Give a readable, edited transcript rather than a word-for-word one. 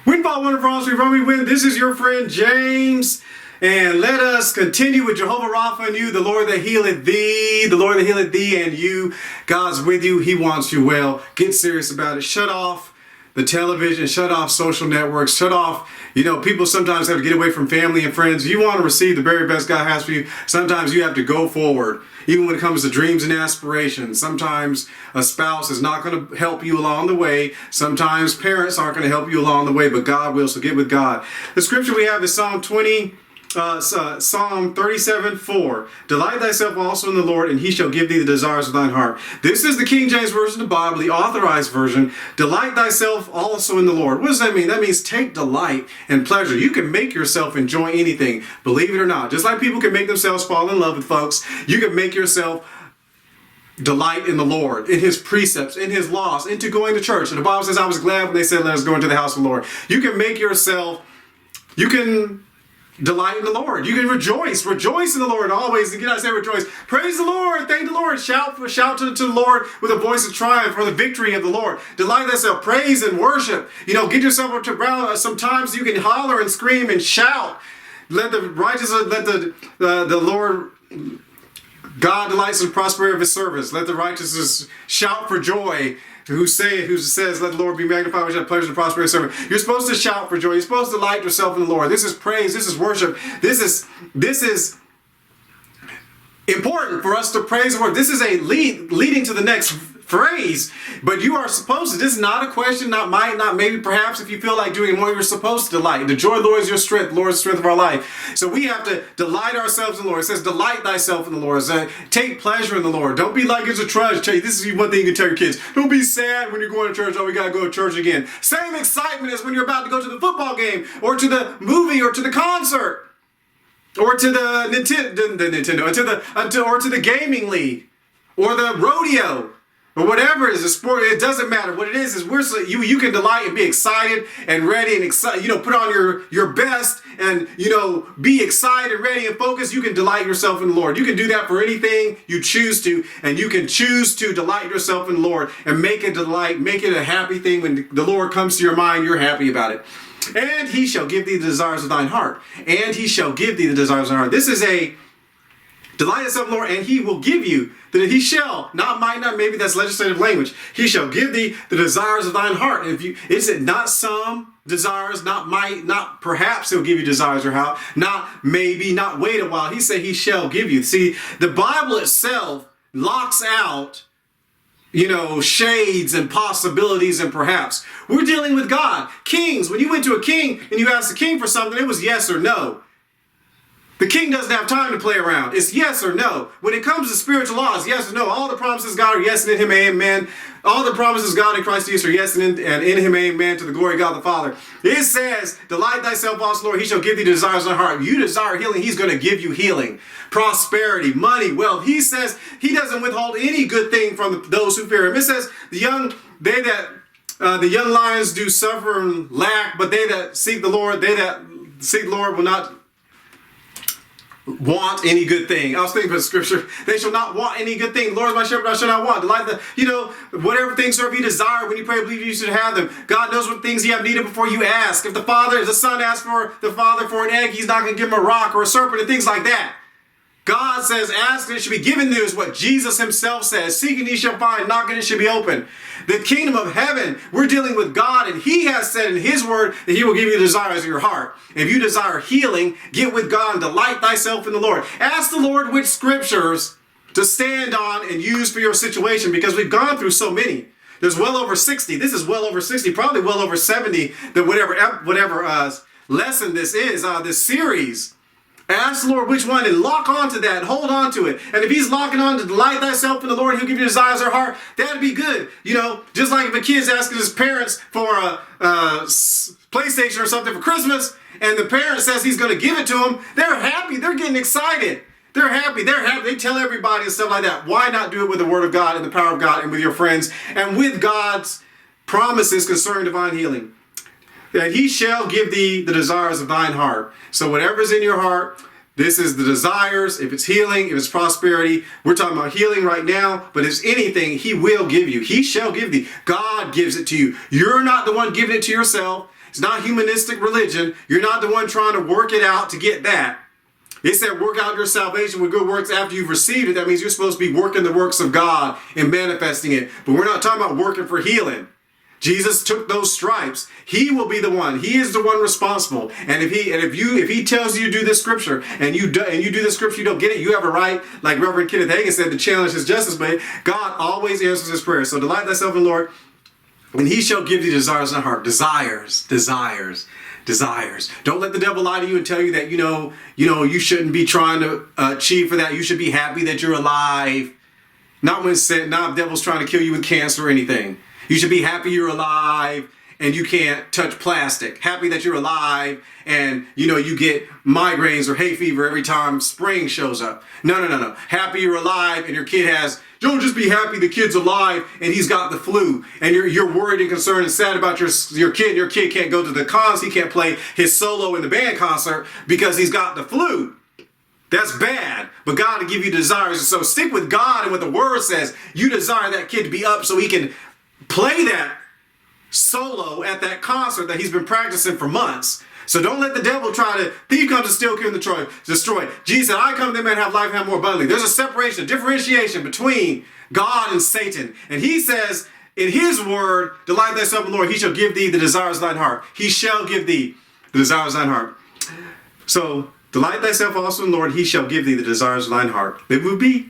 Win, fall, wonderful, honestly, run, we win. This is your friend James. And let us continue with Jehovah Rapha and you, the Lord that healeth thee, the Lord that healeth thee and you. God's with you. He wants you well. Get serious about it. Shut off the television. Shut off social networks. Shut off, people sometimes have to get away from family and friends. You want to receive the very best God has for you. Sometimes you have to go forward. Even when it comes to dreams and aspirations, sometimes a spouse is not going to help you along the way. Sometimes parents aren't going to help you along the way, but God will, so get with God. The scripture we have is Psalm 37:4. Delight thyself also in the Lord, and he shall give thee the desires of thine heart. This is the King James Version of the Bible, the authorized version. Delight thyself also in the Lord. What does that mean? That means take delight and pleasure. You can make yourself enjoy anything, believe it or not. Just like people can make themselves fall in love with folks, you can make yourself delight in the Lord, in his precepts, in his laws, into going to church. And the Bible says, I was glad when they said, let us go into the house of the Lord. You can make yourself, you can delight in the Lord. You can rejoice. Rejoice in the Lord always. And I say rejoice. Praise the Lord. Thank the Lord. Shout to the Lord with a voice of triumph for the victory of the Lord. Delight thyself. Praise and worship. Get yourself up to ground. Sometimes you can holler and scream and shout. Let the righteous, let the Lord, God delights in the prosperity of his service. Let the righteous shout for joy. Who says, let the Lord be magnified, which have pleasure to prosper his servant. You're supposed to shout for joy. You're supposed to delight yourself in the Lord. This is praise. This is worship. This is important for us to praise the Lord. This is a leading to the next phrase. But you are supposed to. This is not a question, not might, not maybe, perhaps. If you feel like doing more, you're supposed to delight. The joy of the Lord is your strength. The Lord is the strength of our life. So we have to delight ourselves in the Lord. It says, delight thyself in the Lord. It says, take pleasure in the Lord. Don't be like it's a trudge. This is one thing you can tell your kids. Don't be sad when you're going to church. Oh, we got to go to church again. Same excitement as when you're about to go to the football game or to the movie or to the concert or to the Nintendo, or to the gaming league or the rodeo. Or whatever it is, a sport, it doesn't matter. What it is you can delight and be excited and ready and excited. Put on your best and be excited, ready, and focused. You can delight yourself in the Lord. You can do that for anything you choose to, and you can choose to delight yourself in the Lord and make it delight, make it a happy thing. When the Lord comes to your mind, you're happy about it. And he shall give thee the desires of thine heart. And he shall give thee the desires of thine heart. This is a delight yourself in the Lord, and he will give you. That he shall, not might, not maybe, that's legislative language. He shall give thee the desires of thine heart. And is it not some desires, not might, not perhaps he'll give you desires or how, not maybe, not wait a while. He said he shall give you. See, the Bible itself locks out, shades and possibilities and perhaps. We're dealing with God. Kings, when you went to a king and you asked the king for something, it was yes or no. The king doesn't have time to play around. It's yes or no. When it comes to spiritual laws, yes or no. All the promises of God are yes and in him, amen. All the promises of God in Christ Jesus are yes and in him, amen, to the glory of God the Father. It says, delight thyself also, Lord, he shall give thee the desires of thy heart. You desire healing, he's going to give you healing. Prosperity, money, wealth. He says he doesn't withhold any good thing from those who fear him. It says, the young lions do suffer and lack, but they that seek the Lord will not want any good thing. I was thinking about the scripture. They shall not want any good thing. The Lord is my shepherd, I shall not want. Delight whatever things soever you desire when you pray, believe you should have them. God knows what things you have needed before you ask. If the son asks for the father for an egg, he's not going to give him a rock or a serpent and things like that. God says, ask and it should be given to you, is what Jesus himself says. Seek and ye shall find, knock and it shall be open. The kingdom of heaven, we're dealing with God, and he has said in his word that he will give you the desires of your heart. If you desire healing, get with God and delight thyself in the Lord. Ask the Lord which scriptures to stand on and use for your situation, because we've gone through so many. There's well over 60. This is well over 60, probably well over 70, that whatever lesson this is, this series. Ask the Lord which one and lock on to that and hold on to it. And if he's locking on to delight thyself in the Lord, he'll give you desires of your heart. That'd be good. Just like if a kid's asking his parents for a PlayStation or something for Christmas, and the parent says he's going to give it to them, they're happy. They're getting excited. They're happy. They tell everybody and stuff like that. Why not do it with the word of God and the power of God and with your friends and with God's promises concerning divine healing? That he shall give thee the desires of thine heart. So whatever's in your heart, This is the desires. If it's healing, if it's prosperity, we're talking about healing right now, but if it's anything, he will give you. He shall give thee. God gives it to you. You're not the one giving it to yourself. It's not humanistic religion. You're not the one trying to work it out to get that. It said work out your salvation with good works after you've received it. That means you're supposed to be working the works of God and manifesting it. But we're not talking about working for healing. Jesus took those stripes. He will be the one. He is the one responsible. And if he tells you to do this scripture and you do this scripture, you don't get it, you have a right, like Reverend Kenneth Hagin said, to challenge his justice. But God always answers his prayers. So delight thyself in the Lord, and he shall give thee desires in the heart. Desires. Don't let the devil lie to you and tell you that you shouldn't be trying to achieve for that. You should be happy that you're alive. Not when the devil's trying to kill you with cancer or anything. You should be happy you're alive and you can't touch plastic. Happy that you're alive and you get migraines or hay fever every time spring shows up. No. Happy you're alive and your kid has. Don't just be happy the kid's alive and he's got the flu and you're worried and concerned and sad about your kid. Your kid can't go to the cons. He can't play his solo in the band concert because he's got the flu. That's bad. But God will give you desires. So stick with God and what the word says. You desire that kid to be up so he can play that solo at that concert that he's been practicing for months. So don't let the devil thief comes to steal, kill, and destroy. Jesus said, I come that they may have life and have more abundantly. There's a separation, a differentiation between God and Satan. And he says, in his word, delight thyself in the Lord, he shall give thee the desires of thine heart. He shall give thee the desires of thine heart. So delight thyself also in the Lord, he shall give thee the desires of thine heart. It will be